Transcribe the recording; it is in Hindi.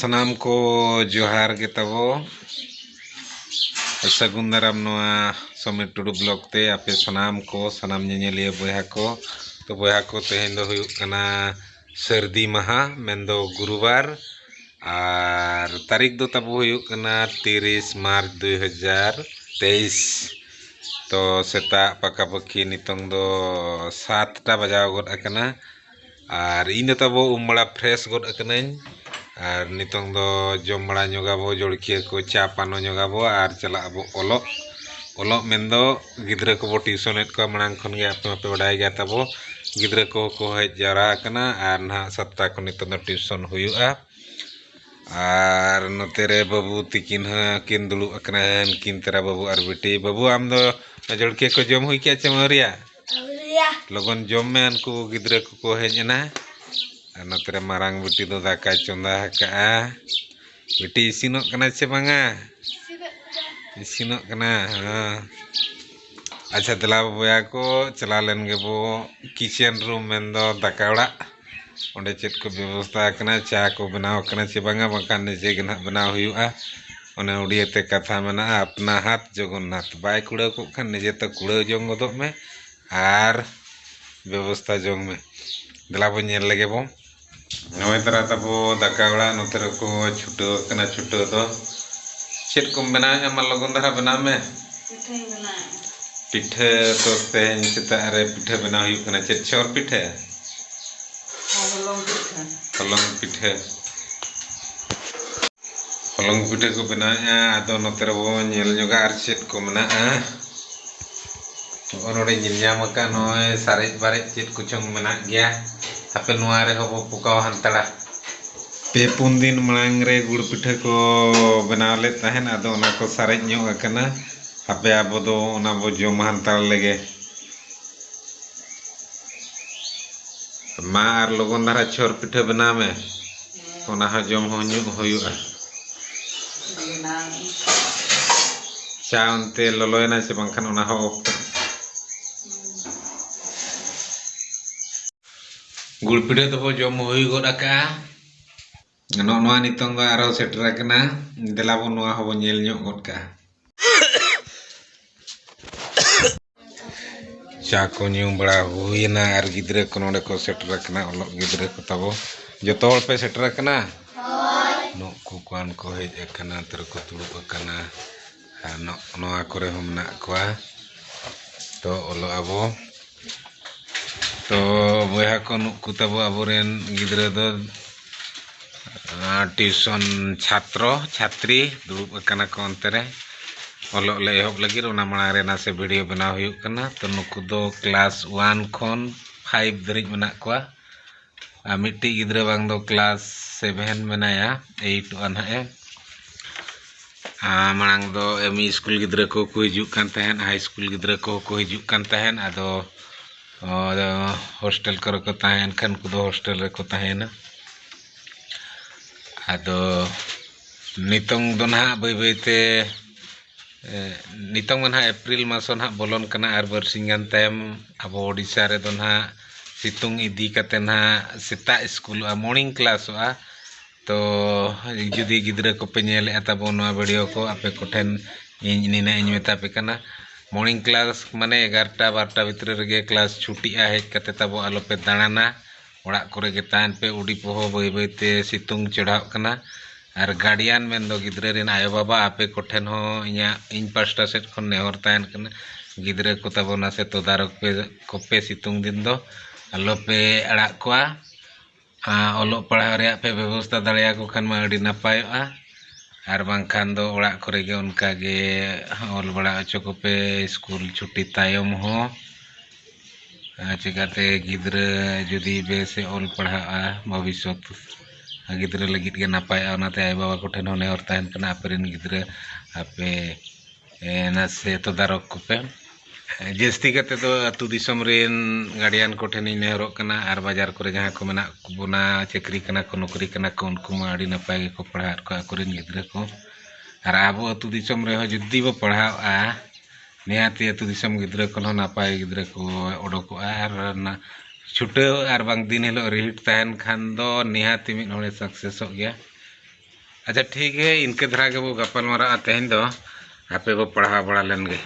सनाम को जोहार के तबो सगुन दाराम नोआ समिट टुडू ब्लॉग ते आपे सनाम को सनाम ñeñeliya बोया को तेहेन दो हुयुक कना सर्दी महा मेंदो गुरुवार और तारीख दो तबो हुयुक कना 30 मार्च 2023 तो सेता पका पकी नितोंग दो 7टा बजाव गोद अकना और इन तबो उमड़ा फ्रेश गोद अकनाñ और नितोंग दो जम बड़ा ñoगाबो जोड़किया को चा पानो ñoगाबो और चला अबो ओलो मेंदो गिद्रा को ट्यूशन को मांग खन गे आपे बड़ाई गया तबो गिद्रा को हज जारा कना और ना 7टा को नितोंग ट्यूशन हुयुआ और नतेरे बाबू तिकिन किन दुलु अकना किन तेरा बाबू और बेटी बाबू आम दो जोड़किया को जम हुई क्या चमरिया लगन जम में उनको गिद्रा को हजना नतरे मारांग बेटी दो दाका चंदा का बेटी इसिनोक कना से बांगा इसिनोक कना अच्छा दला बोया को चला लेन गे बो किचन रूम में दो दाका ओड़ा ओंडे चेत को व्यवस्था कना चा को बनाव कना से बांगा बकान ने जे गना बनाव हुयुआ ओने उड़ियते कथा मेना अपना हाथ जगन्नाथ बाय कुड़ा को खान निजे तो कुड़ा जोंग गोदो में आर व्यवस्था जोंग में दला बो ñel लगे बो नवे तरह तबो दाका ओड़ा नोतर को छुटो कना छुटो तो चेत को बनाए अमा लगन धरा बना में पिठे तो तेन चिता रे पिठे बना हुई कना चेत छोर पिठे हलंग पिठे को बनाया आदो नोतर बो ñel ñoga आर चेत को मना ओनोडे ñilñam का नोय सारेज बारेज चेत को चंग मना गया आपे नुआरे हो पुकाव हंतड़ा पे पुन दिन मांग रे गुड़ पिठे को बनाव ले तहन आदो ओना को सारेज ño अकना आपे आबो दो ओना बो जम हंतड़ लेगे मा आर लगन धारा छोर पिठे बना में ओना हो जम हो ñu होयुआ चा उनते ललोयना से बंखान ओना हो गुड़ पिठे तो जम हुई गोद अका नोआ नितोंग दो आरो सेटर कना देलाबो नोआ होबो ñel ño गोद का चा को ñu बड़ा हुईना आर गिद्रे को नोडे को सेटर कना ओलो गिद्रे को तबो जतो हर पे सेटर कना नो को कान को हेज कना तर को तुड़ुब कना नोआ करे हम ना कोआ तो ओलो अबो तो बोया को नुकु तबो अबोरेन गिद्रे दो ट्यूशन छात्री दुड़ुब कना को अंतरे ओलो ले एहब लगी ओना मांग रे ना से वीडियो बनाव हुयुक कना तो नुकु दो क्लास 1 खन 5 धरिज मना कोआ आ मिट्टी गिद्रे बांग दो क्लास 7 मेनाया 8 वन है मांग दो एमई स्कूल गिद्रे को हिजुक कान तहन हाई स्कूल गिद्रे को हिजुक कान तहन आदो हॉस्टल करे को तहन खान को हॉस्टल रे को तहन आदो नितोंग दो ना बै बैते नितोंग ना अप्रैल मासो ना बोलन कना आर बरसिंगान तायम अब ओडिशा रे दो ना सितुंग इदी कते ना सेता स्कूल मॉर्निंग क्लास तो जुदी गिद्रे को पे ñele तब नोआ वीडियो को आपे कोठेन इन निना इन मेता पे कना मॉर्निंग क्लास माने 11टा 12टा भीतर रे क्लास छुट्टी हेज कते तब आलो पे दाणाना ओड़ा करे गे तान पे उडी पोहो बै बैते सितुंग चढ़ाव कना और गार्डियन में दो गिद्रे रेन आयो बाबा आपे कोठेन हो इन पास्टा सेट खन नेहर तान कना गिद्रे को तब ना से तदारक पे कोपे सितुंग दिन दो आलो पे अड़ा कोआ ओलो पढ़ाव रे पे व्यवस्था दाड़िया को खान मा अड़ी नापायोआ और बांखान दो ओड़ा करे गे उनका गे ओल बड़ा अचो को पे स्कूल छुट्टी तायम हो चिकाते गिद्रे जुदी बेसे ओल पढ़ाआ भविष्य गिद्रे लगित गे नापाया ओनाते आय बाबा कोठेन होने और ताहन कना आपेरेन गिद्रे आपे ना से तदारक को पे जस्ती करते तो अतु दिसम रेन गार्डियन कोठेन नेहरो कना आर बाजार करे जहां को मेना बुना चक्री कना को नौकरी कना को उनको मा अड़ी नपाय को पढ़ा को आकोरेन गिद्रे को आर आबो अतु दिसम रे हो जुदी बो पढ़ाआ निहाती अतु दिसम गिद्रे को नपाय गिद्रे को ओडको आर ना छुटे और बांग दिन हिलो रिहिट ताहन खान दो निहाती मिद होड़े सक्सेस हो गया अच्छा ठीक है, इनके धरा के वो गपल मरा तेहन दो आपे वो पढ़ा बड़ा लेन गए।